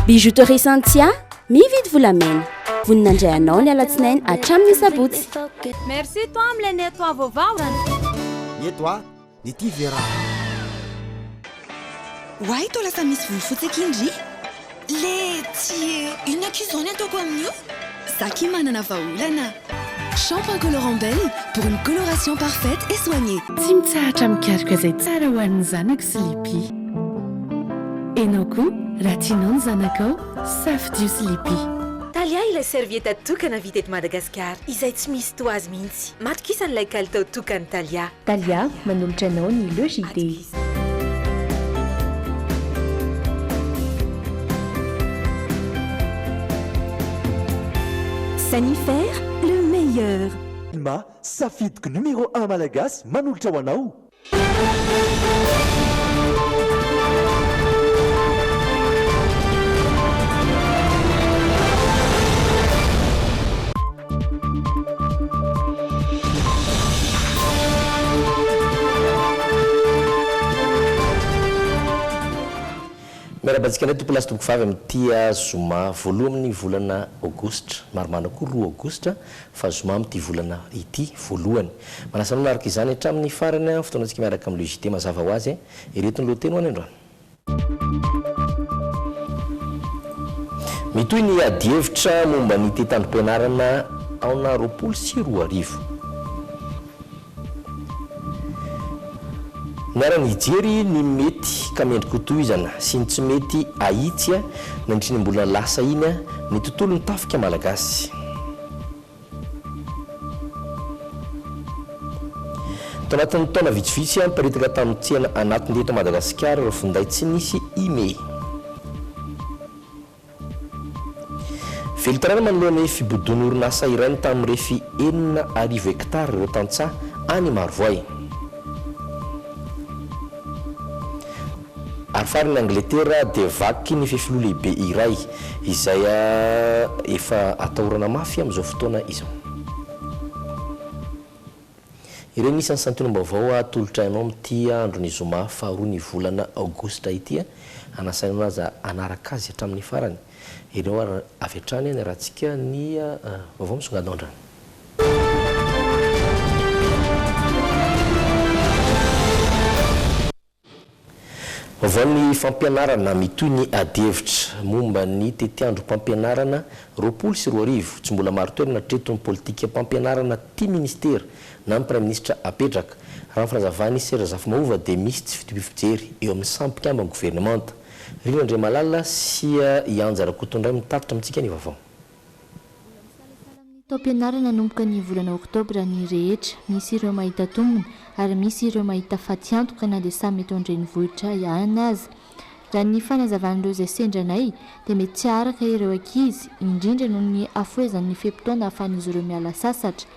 Bijouterie Santia, mividy volamena. Voninandray anao ny alatsinainy hatramin'ny sabotsy. Merci toi am'le nettoie vaovao. Nettoie, ny ty vera. Why to lasa misy volofotsy akindry? Le tsy inona kizony ataoko amin'io? Saki manana vahaolana. Shampoing colorant belle pour une coloration parfaite et soignée. Tsy mitsahatra mikaroka izay tsara ho an'ny zanako Sleepy. Enao koa raha tianao ny zanakao safidio Sleepy. Talia ilay serviette tokana vita eto Madagasikara izay tsy misy toazy mihitsy. Matokisa n'ilay kalitao tokany Talia. Talia manolotra anao ny Logidé. Sanifère, le meilleur. Ma safidiko numéro 1 malagasy manolotra ho anao. Miarabantsika ndray tompolasy tompo vavy amin'ity zoma voaloha amin'ny volana aogositra maromana koa 2 aogositra fa zoma amin'ity volana ity voalohany manasa anao araka izany hatramin'ny farany fotoanantsika miaraka amin'ny logité mazava ho azy ireto ny lohateny ho any androany mitoy ny adievitra momba ny tetandrom-pianarana aona 24 Nara ny jery ny mety ka mendrika tohizana sy ny tsy mety ahitsy nandriny mbola lasa iny ny tontolo ny tafika malagasy. Tanatin'ny taona vitsivitsy miparitaka tamin'ny tsena anatin'ny eto Madagasikara ireo finday tsy nisy ime. Velontanàna manoloana ny fibodon'ny orinasa iray ny tamin'ny refy 4,0 hektara ireo tantsaha any Marovoay. Ary farany Angletera dia vaky ny fefilo lehibe iray izay efa atahorana mafy amin'izao fotoana izao. Ireny isan'ny santionam-baovao atolotra ianao amin'ity andron'ny zoma faharoa ny volana aogositra ity anasainao aza anaraka azy hatramin'ny farany. Ireo avy hatrany ny rahantsika ny vaovao misongadina ao andrany. Vaovao fampianarana mitoy ny adievitra momba ny tetiandrom-pampianarana 24 tsy mbola maro toerana treton'ny politika mpampianarana ty ministera na ny praiminisitra apetraka raha fanazavany Serge Zafimahova dia misy tsy fitopifijery eo amin'ny sampikamba ny gouvernemanta Rina Andre Malala sy Ianjara Kotondray mitatitra amintsika ny vaovao. Taom-pianarana nomboka ny volana oktobra ny rehetra misy ireo mahita tombony ary misy ireo mahita faty antoka na dia samy mety andreny vohitra ihany azy. Raha ny fanazavan'ireo izay sendranay dia mety tsy araka ireo ankizy indrindra noho ny afoezan'ny fepo-taona ahafahan'izy ireo miala sasatra.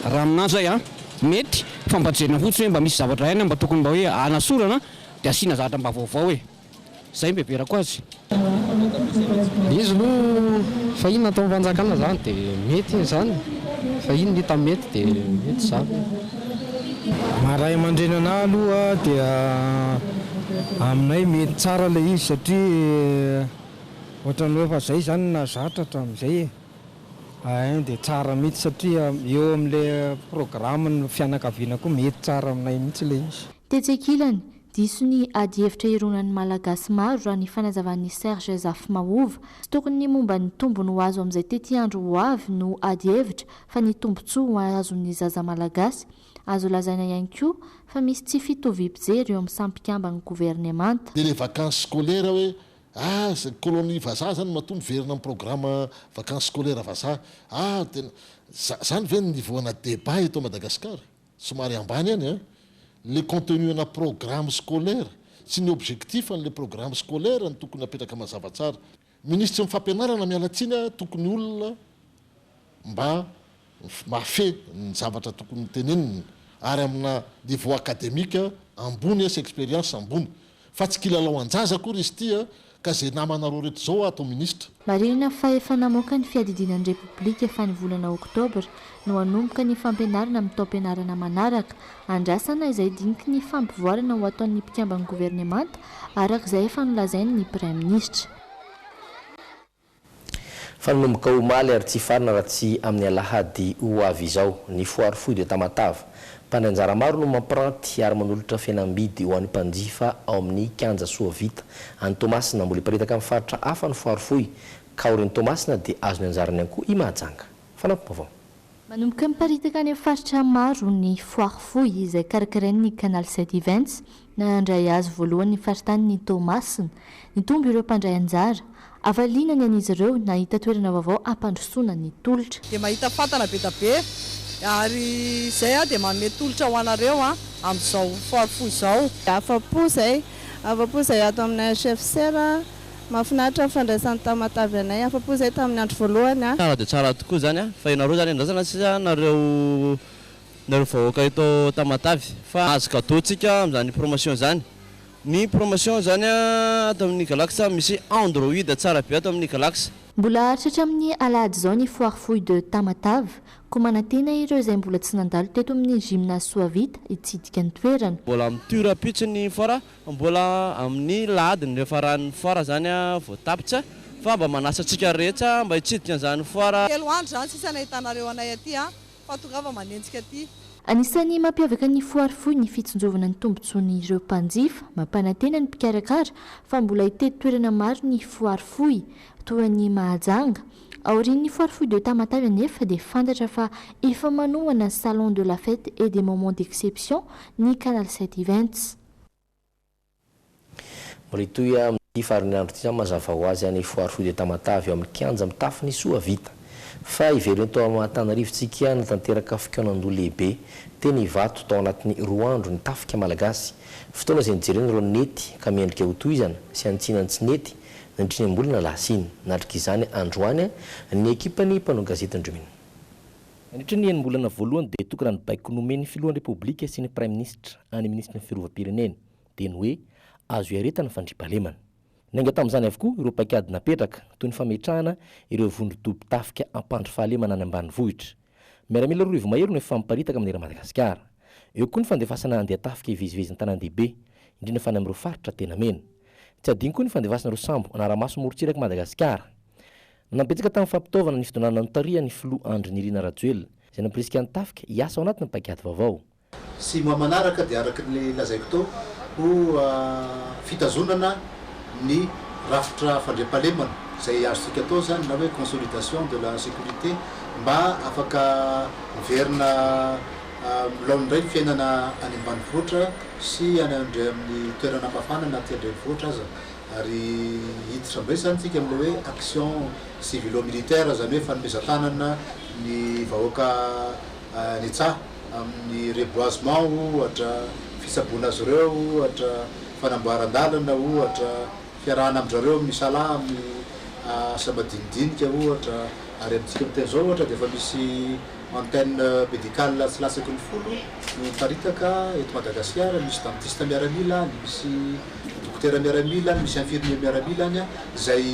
Raha aminazy zay mety fampajerena fotsiny hoe mba misy zavatra ihany mba tokony mba hoe anasorana dia asiana zavatra mba vaovao hoe zay mbeberako azy. Izy no fa iny natao fanjakana zany dia mety zany fa iny ny hita mety dia mety zany. Maray aman-drenana aloha dia aminay mety tsara ilay izy satria ohatran'ny hoe fa zay zany nazatra hatramin'izay dia tsara mihitsy satria eo amin'ilay programme fianakaviana koa mety tsara aminay mihitsy ilay izy. Tetsekilany diso ny adievitra ironan'ny malagasy maro raha ny fanazavan'ny Serge Zafimahova sy tokony ny momba ny tombony ho azo amin'izay tetiandro ho avy no adievitra fa ny tombotsoa ho azon'ny zaza malagasy. Azo lazaina ihany koa fa misy tsy fitovim-pijery eo amin'ny sampikamba ny gouvernemanta. Dia ilay vacances scolaires hoe colonie vazaha zany matombo verina amin'ny programme vacances scolaires vazaha tena zany ve ny nivoana débat eto Madagasikara somary ambany any le contenu na programme scolaire sy ny objectif an'le programme scolaire ny tokony apetraka mazava tsara. Ministre ny fampianarana mialatsiny tokony olona mba mafe ny zavatra tokony teneniny ary amina niveau académique ambony sy expérience ambony fa tsy kilalao anjaza kory izy ity ka zay namana roa reto zao atao ministre. Marina fa efa namoaka ny fiadidinan'ny Repoblika efa ny volana oktobra no hanomboka ny fampianarana amin'ny taom-pianarana manaraka andrasana izay diniky ny fampivoarana ho ataon'ny mpikambany gouvernemanta araka izay efa nolazainy ny praiminisitra. fanomboka omaly ary tsy farina raha tsy amin'ny alahady ho avy izao ny foary foy de Tamatave mpandanjara maro no mampiranty ary manolotra fihenam-bidy ho an'ny mpanjifa ao amin'ny Kanja Soavita any Tomasina mbola hiparitaka amin'ny faritra hafa ny foary foy ka orin'ny Tomasina dia azony anjarany ihany koa i Mahajanga fanampim-baovao. Manomboka miparitaka any amin'ny faritra maro ny foary foy izay karakarain'ny Canal 7 Events nandray azy voalohany ny faritany Tomasina nitombo ireo mpandray anjara avaliana ny an'izy ireo nahita toerana vaovao ampandrosoana ny tolotra. Dia mahita fatana be da be ary izay dia manome tolotra ho anareo amin'izao foary foy izao. Afa-po zay ato aminay chef serre mahafinaritra fandraisan'ny Tamatave anay afa-po zay tamin'ny andro voalohany Tsara dia tsara tokoa zany fa ianareo zany andrasana sisa nareo vahoaka ito Tamatave fa azo kataontsika amin'izany promotion zany. Ny promotion zany ato amin'ny Galaxy misy Android tsara be ato amin'ny Galaxy. Mbola hatratra amin'ny alahady zao ny foary foy de Tamatave ko manantena ireo izay mbola tsy nandalo teto amin'ny gymnase Soavita hitsidika ny toerana. Mbola mitira pitsy ny foara mbola amin'ny ladiny rehefa ran'ny foara zany voatapitra fa mba manasa antsika rehetra mba hitsidika an'izany foara. Telo andro zany sisa nahitanareo anay aty fa tonga fa manenjika aty. Anisan'ny mampiavaka ny foary foy ny fitsonjovana ny tombontsoany ireo mpanjifa mampanantena ny mpikarakara fa mbola hitety toerana maro ny foary foy toa ny Mahajanga. Aorian'ny foary foy de Tamatave nefa dia fantatra fa efa manohana salon de la fête et des moments d'exception ny Canal 7 Events. Mbola itoy amin'ny farany andro ity mazava ho azy any foary foy de Tamatave eo amin'ny kianja amin'ny tafin'ny Soavita. Fa ivereny tao Antananarivotsika natanteraka fikaonandoha lehibe teny vato tao anatin'ny roa andro ny tafika malagasy. Fotoana izay nijereny ireo nety ka miendrika ho tohizana sy antsinany tsy nety nandriny ambolana lasiny natrika izany androany ny ekipany mpanao gazety Andromina. Nandritra ny enim-bolana voalohany dia tokana ny baiko nomen'ny filohan'ny Repoblika sy ny Prime Ministre any ministra ny firovam-pirenena dia ny hoe azo iaretana fandriampahalemana. Nainga tamin'izany avokoa ireo paikady napetraka toy ny fametrahana ireo vondrodobo tafika ampandry fahalemana any ambanivohitra. Miaramila Roivo Mahery no efa miparitaka amin'ny Madagasikara. Eo koa ny fandefasana handeha tafika ivezivezy ny tanàn-dehibe indrindra fa any amin'ireo faritra tena mena. Tsy adino koa ny fandefasana ireo sambo anaramaso morontsiraka Madagasikara. Nampetsaka tamin'ny fampitaovana ny fidonana notaria ny filoha Andry Nirina Rajoelina izay nampirisika ny tafika hiasa ao anatin'ny paikady vaovao. Sy moa manaraka dia araka ny lazaiko tao ho fitazonana ny rafitra fandriampahalemana izay azontsika atao zany na hoe consolidation de la sécurité mba afaka miverina milao indray ny fiainana any ambanivohitra sy any andray amin'ny toerana mafana anaty andrenivohitra aza ary hiditra indray zany tsika amin'ilay hoe action civilo-militaire zany hoe fanomezan-tanana ny vahoaka ny tsaha amin'ny reboisement ohatra fisaboana azy ireo ohatra fanamboaran-dalana ohatra fiarahana amin'izareo misalamy asa madinidinika ohatra ary amintsika miteny zao ohatra dia efa misy antenne médicale tsy latsaky ny folo no miparitaka eto Madagasikara. Misy dentiste miaramila any, misy dokotera miaramila any, misy infirmier miaramila any izay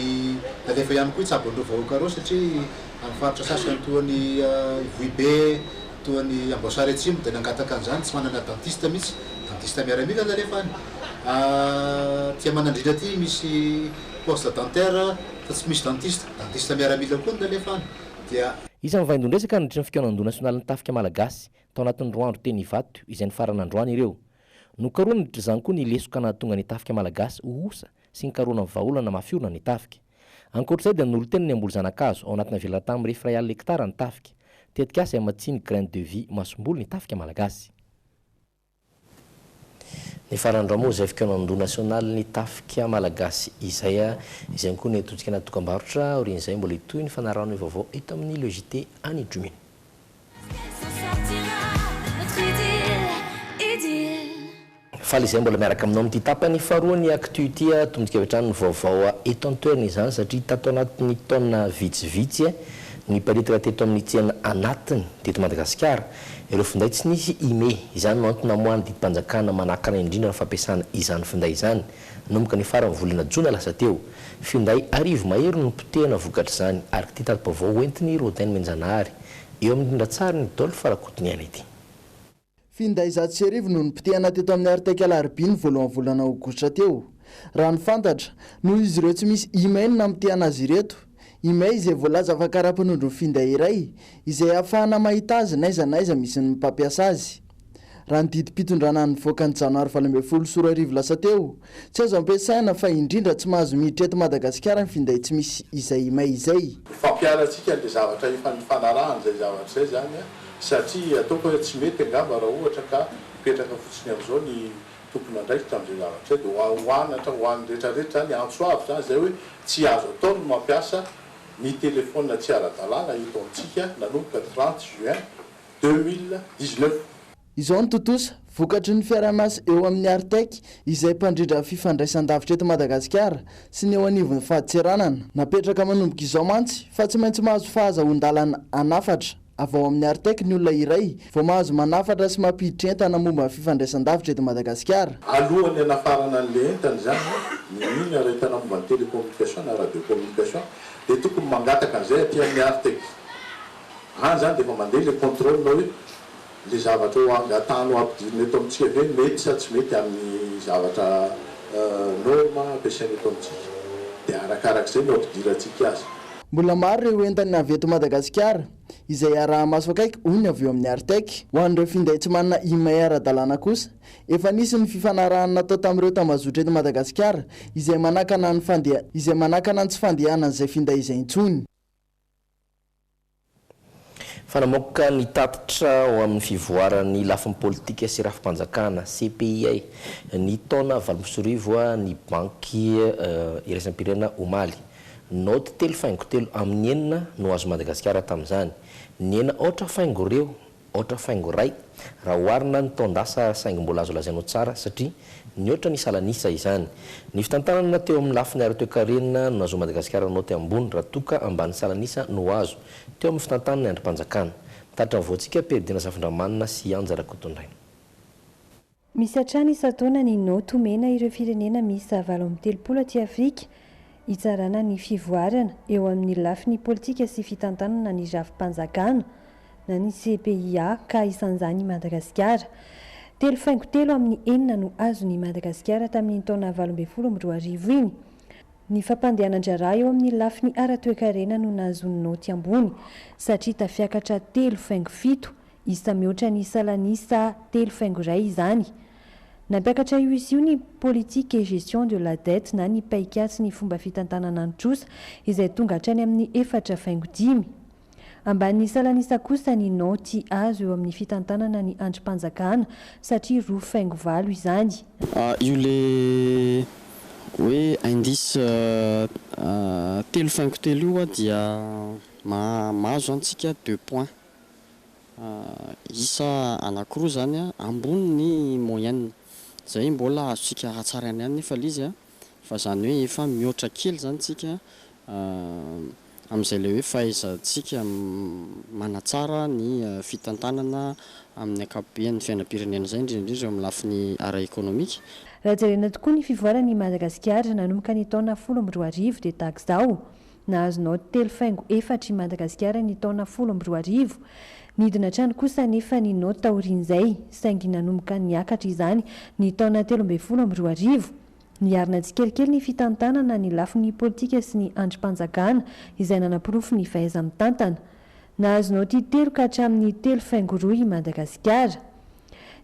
alefa ihany koa itsabo andreo vahoaka reo satria amin'ny faritra sasany toany Vohibe toany Amboasary Atsimo dia nangataka an'izany tsy manana dentiste mihitsy, dentiste miaramila alefa any. Tia manandrina aty misy poste dentaire fa tsy misy dentiste miaramila koa nalefa any dia isan'ny vaindondresaka nandritra ny fikaonandoha nasionaly ny tafika malagasy tao anatin'ny roa andro teny Ivato izay ny farany androany ireo. Nokaroana nandritra izany koa ny lesoka nahatonga ny tafika malagasy ho osa sy ny karoana vahaolana mafiorina ny tafika. Ankoatr'izay dia noloteny ny amboly zanakazo ao anatina velatra amin'ny rehefa 1 hektara ny tafika. Tetika asa matsiny graine de vie masomboly ny tafika malagasy. Ny farandro moa izay fikaonandoha nasionaly ny tafika malagasy izay izay koa ny atotsika anaty dokam-barotra orin'izay mbola hitoy ny fanarahana vaovao eto amin'ny logité any Andromina. Faly izay mbola miaraka aminao amin'ity tapany faharoa ny actualité tombontsika avy hatrany ny vaovao eto an-toerana izany satria tato anatin'ny taona vitsivitsy ny paritaka teto amin'ny tsena anatiny teto Madagasikara ireo finday tsy nisy ime izany no antony namoahany didim-panjakana manakana indrindra ny fampiasana izany finday izany nomboka ny farany volana jona lasa teo. Finday Arivo Mahery no potehana vokatra izany ary ity tato-baovao entiny Rodainy Menjanahary eo amin'ny indrindratsary ny Dolphe Farakotoniana ity. Finday zato sy arivo no nipotehana teto amin'ny aritaika alarobiny voalohan'ny volana aogositra teo. Raha ny fantatra noho izy ireo tsy misy email namitehana azy ireto imay izay voalaza fa karaha-panondro ny finday iray izay ahafahana mahita azy naiza misy ny mpampiasa azy raha ny didim-pitondrana ny voaka ny janoary 20 sy 4 lasa teo tsy azo ampiasaina fa indrindra tsy mahazo miditra eto Madagasikara ny finday tsy misy izay imay izay fampiaratsika le zavatra ifanarahana zay zavatra zay zany satria ataoko hoe tsy mety angamba raha ohatra ka mipetraka fotsiny amin'izao ny tompona andraikitra amin'izay zavatra dia hoanatra hoan'ny rehetrarehetra zany antsoavy zany zay hoe tsy azo atao no mampiasa ny telefôna tsy ara-dalàna eto amintsika nanomboka 30 juin 2019 izao ny totosa vokatry ny fiaraha-miasa eo amin'ny Artek izay mpandrindra fifandraisan-davitra eto Madagasikara sy ny eo anivon'ny fahadiseranana napetraka manomboka izao mantsy fa tsy maintsy mahazo fahazahon-dalana anafatra avy ao amin'ny Artek ny olona iray vao mahazo manafatra sy mampiditra entana momba ny fifandraisan-davitra eto Madagasikara alohany anafarana an'le entana zany ny ara-entana momba ny télécommunication na radiocommunication dia tokony mangataka an'izay aty amin'ny Artek any zany dia efa mandeha le contrôle hoe le zavatra ho angatanao ampidirina eto amintsika ve mety sa tsy mety amin'ny zavatra norma ampiasaina eto amintsika dia arakarak'izay no ampidirantsika azy mbola maro ireo entany avy eto Madagasikara izay araha-maso akaiky ony avy eo amin'ny Artek ho an'ireo finday tsy manana imay ara-dalàna kosa efa nisy ny fifanarahana natao tamin'ireo tambazotra eto Madagasikara izay manakana ny tsy fandehanan'izay finday izay intsony fanamoaka ny tatitra ao amin'ny fivoaran'ny lafin'ny politika sy rafim-panjakana CPI ny taona 2024 ny banky iraisam-pirenena Omaly note telo faingo telo amin'ny enina no azo Madagasikara tamin'izany ny ena ohatra faingo reo ohatra faingo ray raha oharina ny taondasa saingy mbola azo lazainao tsara satria ny ohatra ny salanisa izany ny fitantanana teo amin'ny lafiny ara-toe-karenina no azo Madagasikara note ambony raha toka ambany salanisa no azo teo amin'ny fitantanana andrim-panjakana mitatra voantsika Peridina Safindramanina sy Anjara Kotondraina misy hatrany isa-taona ny note omena ireo firenena misy 70 aty Afrika hitsarana ny fivoarana eo amin'ny lafiny politika sy fitantanana ny rafim-panjakana na ny CPIA ka isan'izany Madagasikara telo faingo telo amin'ny enina no azo ny Madagasikara tamin'ny taona 2024 iny ny fampandehanan-draharaha eo amin'ny lafiny ara-toe-karena no nahazo ny noty ambony satria tafiakatra telo faingo fito isa mihoatra ny salanisa telo faingo ray izany nampiakatra io izy io ny politique et gestion de la dette na ny paikasy ny fomba fitantanana antrosa izay tonga hatrany amin'ny 4.5 amban'ny salanisa kosa ny noty azo eo amin'ny fitantanana ny andrim-panjakana satria 2.8 izany io le hoe indice telo faingo telo io dia mahazo antsika 2 points isa anankiroa zany ambony ny moyenne zay mbola azontsika hatsarany ihany nefa lizy fa zany hoe efa mihoatra kely zany tsika amin'izay le hoe fahaizantsika manatsara ny fitantanana amin'ny akapobean'ny fiainam-pirenena zay indrindra amin'ny lafiny ara-ekonomika raha jerena tokoa ny fivoarany Madagasikara nanomboka ny taona 2024 dia tahaka izao nahazonao telo faingo efatra i Madagasikara ny taona 2024 nidina trano kosa nefa ny note taorian'izay saingy nanomboka niakatra izany ny taona 2024 niarina tsikelikely ny fitantanana ny lafiny politika sy ny andrim-panjakana izay nanapirofo ny fahaiza mitantana nahazonao ty telo ka hatramin'ny telo faingo roa i Madagasikara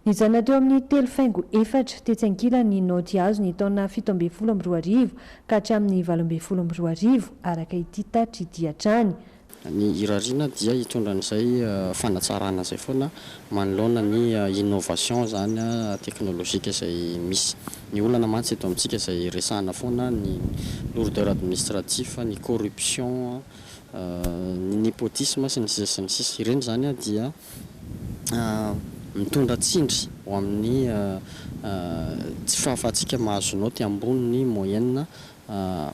nijanona teo amin'ny telo faingo efatra tetsy ankila ny noty azo ny taona 17 ka hatramin'ny 2024 araka ity tatry diatrany ny irariana dia hitondran'izay fanatsarana zay foana manoloana ny innovation zany teknolojika izay misy ny olana mantsy eto amintsika izay resahana foana ny lourdeur administratif ny corruption ny népotisme sy ny sisa ireny zany dia mitondra tsindry ho amin'ny tsy fahafahatsika mahazo noty ambony ny moyenne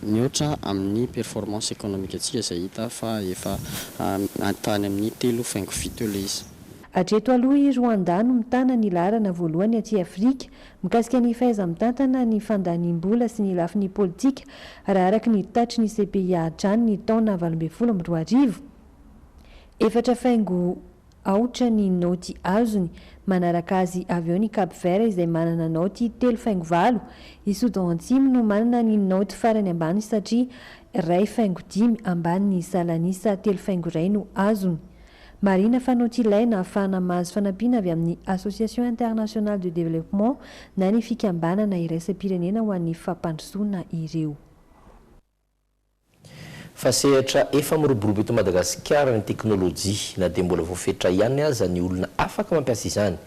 mihoatra amin'ny performance économique atsika izay hita fa efa antany amin'ny telo faingo fito eo le izy hatreto aloha i Rwanda no mitana ny laharana voalohany aty Afrika mikasika ny fahaiza mitantana ny fandaniam-bola sy ny lafiny politika raha araka ny tatry ny CPIA hatrany ny taona 2024 efatra faingo aotra ny naoty azony manaraka azy avy eo ny Cap Vert izay manana naoty 3.8 i Soudan Antimo no manana ny naoty farany ambany satria 2.5 ambany ny Salanisa 3.2 no azony. Marina fa naoty ilaina ahafahana mahazo fanampiana avy amin'ny Association Internationale de Développement na ny fikambanana iraisam-pirenena ho an'ny fampandrosoana ireo. Fa sehatra efa miroborobo eto Madagasikara ny teknôlôjia na dia mbola voafetra ihany aza ny olona afaka mampiasa izany.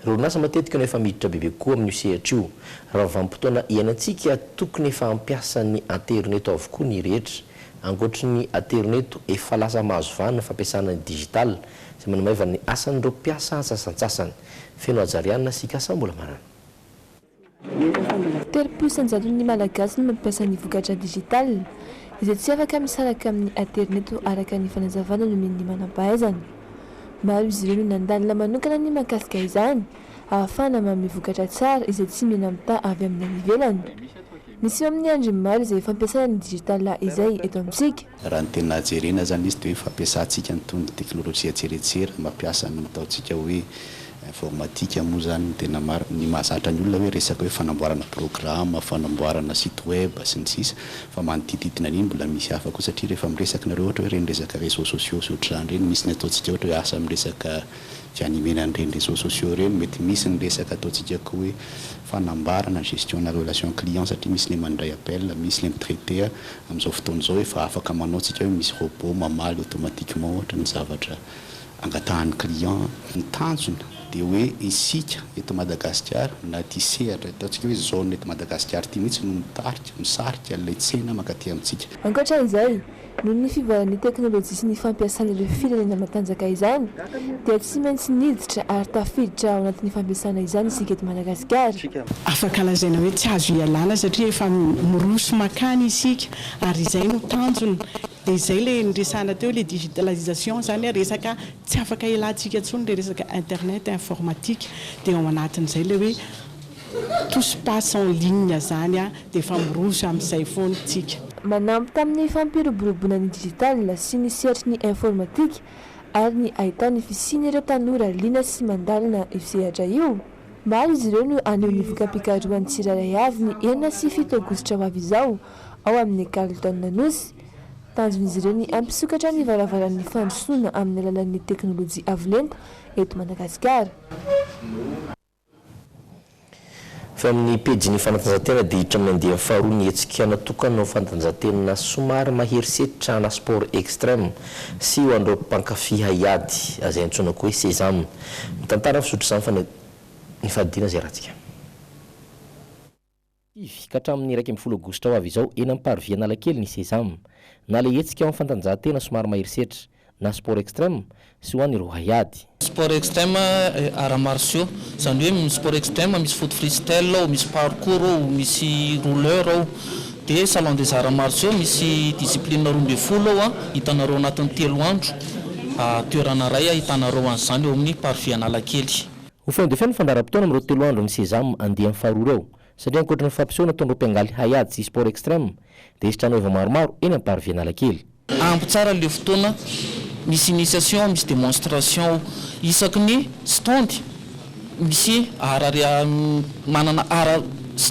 Ireo orinasa matetika no efa miditra bebe koa amin'ny sehatra io. Raha vanim-potoana iainantsika tokony efa hampiasa ny internet avokoa ny rehetra. Ankoatra ny internet efa lasa mahazo vanina fampiasana ny digital izay manamaiva ny asan'ireo mpiasa antsasantsasany. Feno ajariana sikasa mbola marana. Telopolo ny malagasy no mampiasa ny vokatra digital izay tsy afaka misaraka amin'ny internet araka ny fanazavana no meny manam-pahaizana. Maro izy ireo no nandalina manokana ny mahakasika izany ahafahana manome vokatra tsara izay tsy mena mita avy amin'ny any ivelany. Misy amin'ny andro maro izay fampiasana ny digital izay eto amintsika. Raha ny tena jerena zany izy dia fampiasantsika nytony teknôlôjia tseretsera mampiasa ny ataontsika hoe informatika moa zany tena maro ny mahazatra ny olona hoe resaka hoe fanamboarana programme, fanamboarana site web sy ny sisa fa manodididina an'iny mbola misy hafa koa satria rehefa miresaka nareo ohatra hoe reny resaka réseaux sociaux sy ohatr'izany reny misy ny ataontsika ohatra hoe asa miresaka fianimena an'ireny réseaux sociaux reny mety misy ny resaka ataontsika koa hoe fanambarana gestion na relation client satria misy le mandray appel, misy le mitraité amin'izao fotoana izao efa afaka manao tsika hoe misy robot mamaly automatiquement ohatra ny zavatra angatahan'ny client ny tanjona dia hoe isika eto Madagasikara na ty sehatra ataontsika hoe zone eto Madagasikara ty mihitsy no mitarika misarika ilay tsena mankaty amintsika. Ankoatra izay, noho ny fivoaran'ny teknôlôjia sy ny fampiasana ireo firenena matanjaka izany dia tsy maintsy niditra ary tafiditra ao anatin'ny fampiasana izany isika eto Madagasikara. Afaka lazaina hoe tsy azo ialana satria efa miroso makany isika ary izay no tanjony. Dia izay le niresana teo le digitalisation zany resaka tsy afaka ialatsika intsony le resaka internet informatique dia ao anatin'izay le hoe tout se passe en ligne zany dia efa miroso amin'izay foana tsika. Manampy tamin'ny fampiroboroboana ny digital sy ny sehatry ny informatika ary ny ahitany fisiany ireo tanora liana sy mandalina io sehatra io. Maro izy ireo no aneho ny voka-pikarohan'ny tsirairay avy ny 4 sy 7 aogositra ho avy izao ao amin'ny Carleton Nosy. Tanjon'izy ireo ny ampisokatra ny varavaran'ny fandrosoana amin'ny alalan'ny teknôlôjia avolenta eto Madagasikara. Fa amin'ny pejy ny fanatanjahantena dia hiditra amin'ny andiany faharoa ny hetsika natokana ho fanatanjahantena somary maherisetra na sport extrême sy ho an'ireo mpankafy haiady azay antsoina koa hoe sésame. Mitantara fisotro izany fa ny fahadiana izay rahantsika. Ka hatramin'ny 1 aogositra ho avy izao eny amin'ny parvis Analakely ny sésame na le hetsika ao amin'ny fanatanjahantena somary maherisetra na sport extrême sy ho an'ireo haiady. Sport extrême arts martiaux zany hoe sport extrême misy foot freestyle ao, misy parcours ao, misy rouleur ao. Dia salon des arts martiaux misy discipline 12 ao hitanareo anatin'ny 3 andro. Toerana ray hitanareo an'izany eo amin'ny parvis Analakely. Ho fandefana ny fandaharam-potoana amin'ireo 3 andro ny sésame andiany faharoa ireo satria ankoatra ny fampisehoana ataon'ireo mpiangaly haiady sy sport extrême dia histrana eva maromaro eny amin'ny parvis Analakely. Ampy tsara le fotoana misy initiation, misy démonstration isaky ny stand misy manana ara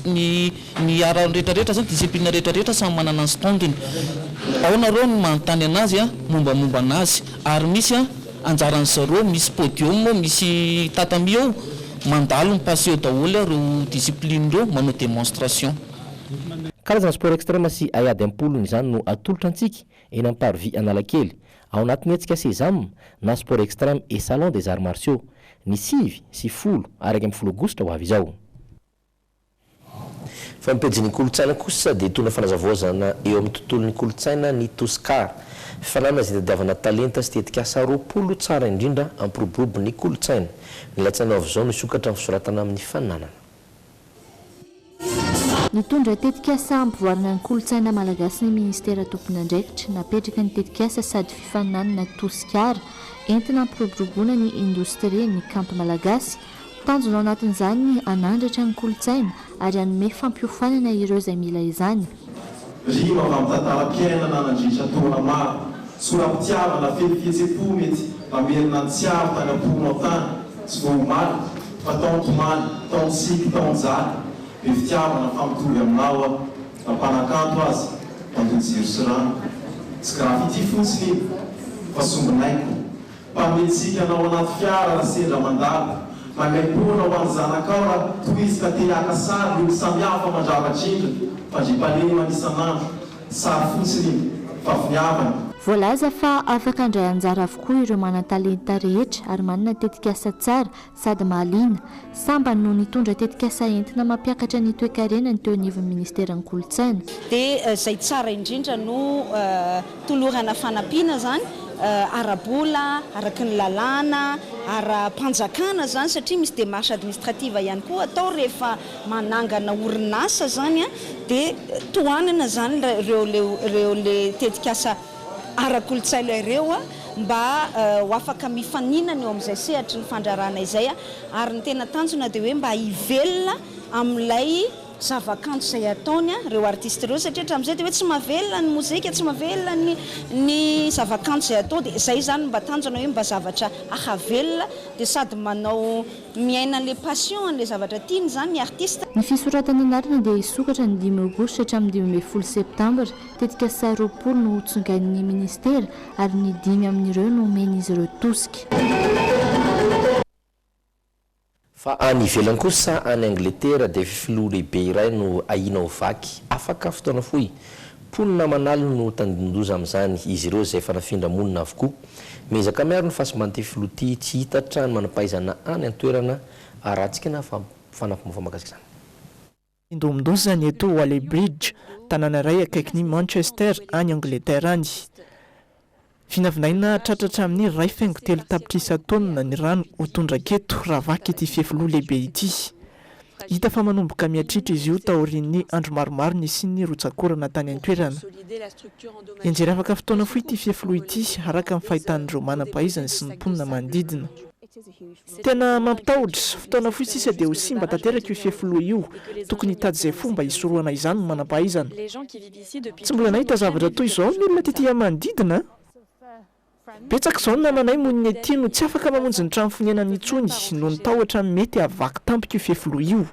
ny ara rehetrarehetra zany discipline rehetrarehetra samy manana ny standiny. Ao nareo no manontany anazy mombamomba anazy ary misy anjaran'ny zareo misy podium, misy tatami ao mandalo mipaseo daholo ireo discipline ireo manao démonstration. Karazana sport extrême sy haiady ampolony izany no atolotra antsika eny amin'ny parvis Analakely ao anatin'ny hetsika sésame na sport extrême et salon des arts martiaux ny 5 sy 10 araka amin'ny 10 aogositra ho avy izao. Fa mipejy ny kolotsaina kosa dia tona fanazavaozana eo amin'ny tontolon'ny kolotsaina ny Toscar. Fanana izay tadiavana talenta sy tetika asa 20 tsara indrindra ampiroborobo ny kolotsaina. Ny latsaina avy izao no isokatra amin'ny fisoratana amin'ny fananana. Nitondra tetikasa ampivoarana ny kolotsaina malagasy ny ministera tompon'andraikitra napetraka ny tetikasa sady fifaninanana Toscar entina ampiroboroboana ny indostria ny kanto malagasy. Tanjona ao anatin'izany ny anandratra ny kolotsaina ary hanome fampiofanana ireo izay mila izany. Rima va mitantara-piainana nandritra taona maro, soram-pitiavana, fihetsem-po mety mamerina ny tsiaro tany am-pony ao-tany tsy vohomaly fa taontomany taontsiky taonjaly be fitiavana famitovy aminao a nampanakanto azy mandonjiro sy rano tsy grafity fotsiny iny fa sombinaiko mpametsika anao anaty fiara raha sendra mandalo mangaim-pona ho any zanakao raha toizy ka te haka sary olo samihafa mandravatr'indra fandrim-palemy anisan'andro sary fotsiny iny fa finiavana. Voalaza fa afaka andray anjara avokoa ireo manan-talenta rehetra ary manana tetikasa tsara sady mahaliana sambany no nitondra tetikasa entina mampiakatra ny toe-karenany teo anivon'ny ministeran'ny kolontsaina. Dia izay tsara indrindra no tolorana fanampiana zany arabola araky ny lalàna ara-panjakana zany satria misy démarche administrative ihany koa atao rehefa manangana orinasa zany a dia toanana zany ireo le tetikasa ara-kolontsaina ireo a mba ho afaka mifaninana eo amin'izay sehatra ny fandrarana izay a ary ny tena tanjona dia hoe mba hivelona amin'ilay zavakanto izay ataony a reo artiste ireo satria hatramin'izay dia hoe tsy mahavelona ny mozika tsy mahavelona ny zavakanto izay atao dia izay zany mba tanjona hoe mba zavatra ahavelona dia sady manao miaina an'ilay passion an'ilay zavatra tiany zany ny artiste. Ny fisoratana anarana dia hisokatra ny 10 aogositra hatramin'ny 12 septambra tetikasa 20 no hotsongain'ny ministera ary ny 5 amin'ireo no omen'izy ireo tosika. Fa any ivelany kosa any Angleterre dia filoha lehibe iray no ahina ho vaky afaka fotoana fohy ponina manalo no tandindoza amin'izany izy ireo izay efa nafindra monina avokoa mezaka miaro ny fahasamban'ity filoha ity tsy hita trano manam-pahaizana any an-toerana arahantsika na fanampy makasika izany. Indomindozy zany eto Whalley Bridge tanàna iray akaikin'ny Manchester any Angleterre any. Vinavinaina tratratra amin'ny 2.3 tapitrisa taonina ny rano ho tondraketo raha vaky ity filoha lehibe ity. Hita fa manomboka miatritra izy io taorian'ny andro maromaro ny sy ny rotsakorana tany an-toerana. Enjery afaka fotoana fohy ity filoha ity araka amin'ny fahitan'ireo manam-pahaizana sy ny mponina manodidina. Tena mampitahotra fotoana fohy sisa dia ho simba tanteraka io filoha io tokony hitady izay fomba hisoroana izany ny manam-pahaizana. Tsy mbola nahita zavatra toy izao ny olona tetỳ manodidina. Betsaka izao ny namanay moniny ety no tsy afaka mamonjy ny trano fonenany intsony no ny tahotra mety havaky tampoka io filoha io.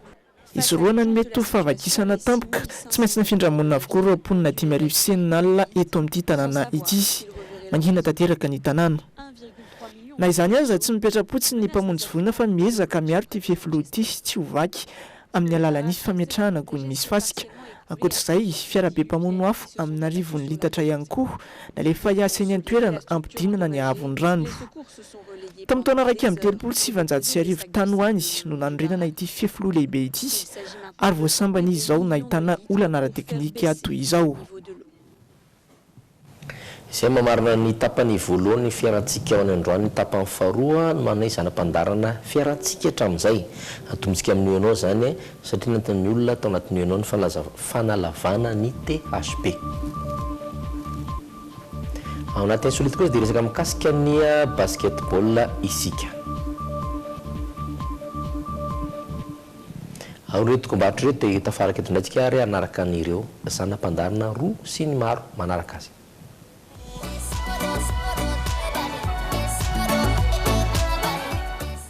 Isoroana ny mety ho favakisana tampoka tsy maintsy nafindra monina avokoa ireo mponina 5 seninalina eto amin'ity tanàna ity. Mangina tanteraka ny tanàna. Na izany aza tsy mipetra-potsiny ny mpamonjy vonina fa miezaka miaro ity filoha ity tsy ho vaky amin'ny alalan'ny fametrahana gony misy fasika. Ankoatr'izay fiarabe mpamono afo amin'ny arivony litatra ihany koa na rehefa hiasa eny an-toerana ampidinana ny ahavony rano. Tamin'ny taona 2017 tany ho any no nanorenana ity filoha lehibe ity ary voasambany izy izao nahitana olana ara-teknika toy izao. Izay mamarina ny tapany voalohany fiarantsika ao any androany ny tapany faharoa no manana izanam-pandarana fiarantsika hatramin'izay atombontsika amin'ny ianao zany satria nantan'ny olona tao anatin'ny ianao ny fanalavana ny THP. Ao anatin'ny solita kosa dia resaka mikasika ny basketball isika. Ao ireo tokom-barotra ireo dia tafaraka eto indraitsika ary anaraka an'ireo zanam-pandarana roa sy ny maro manaraka azy.